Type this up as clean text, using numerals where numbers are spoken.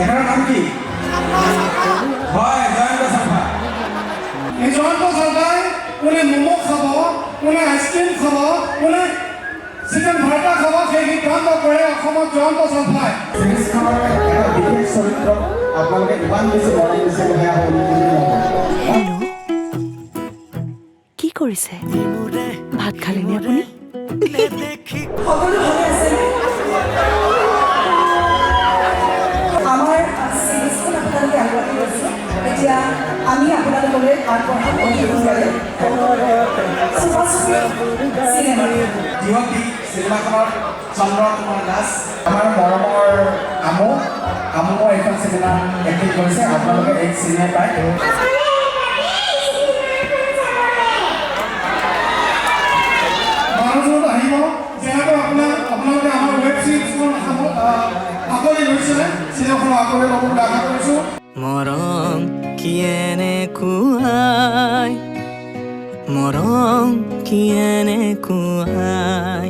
এখানে নাম কি হয় জয়ন্ত সাফা এই জয়ন্ত চৰকাই কোনে ম'ম' খাব কোনে আইচক্ৰীম খাব কোনে চিকেন ভাৰ্তা খাব সেই সিদ্ধান্ত কৰে অসমত জয়ন্ত চৰকাই চিৰিজখনৰ এটা বিশেষ চৰিত্ৰ আপোনালোকে ইমান বেছি মৰম দিছে সেয়া হ'ল হেল্ল' কি কৰিছে ভাত খালেনে আপুনি সকলো ভালে আছে আমাৰ চিৰিজখন আপোনালোকে আগবাঢ়ি গৈছে এতিয়া আমি আপোনালোকলৈ আগবঢ়াম অতিথিৰে চুপাচুপি চিনেমা যিহতি চিনেমাখনৰ চন্দ্ৰ কুমাৰ দাস আমাৰ মৰমৰ আমো এইখন চিনেমা এক্টিং কৰিছে আপোনালোকে এই চিনেমা পায় মানুহজনত আহিব যেনেকৈ আপোনালোকে আমাৰ ৱেব ছিৰিজখন আঁকোৱালি লৈছে চিনেমাখন আঁকোৱালি ল'বলৈ আশা কৰিছোঁ মৰম কিয়েনে কুৱাই মৰম কিয়েনে কুৱাই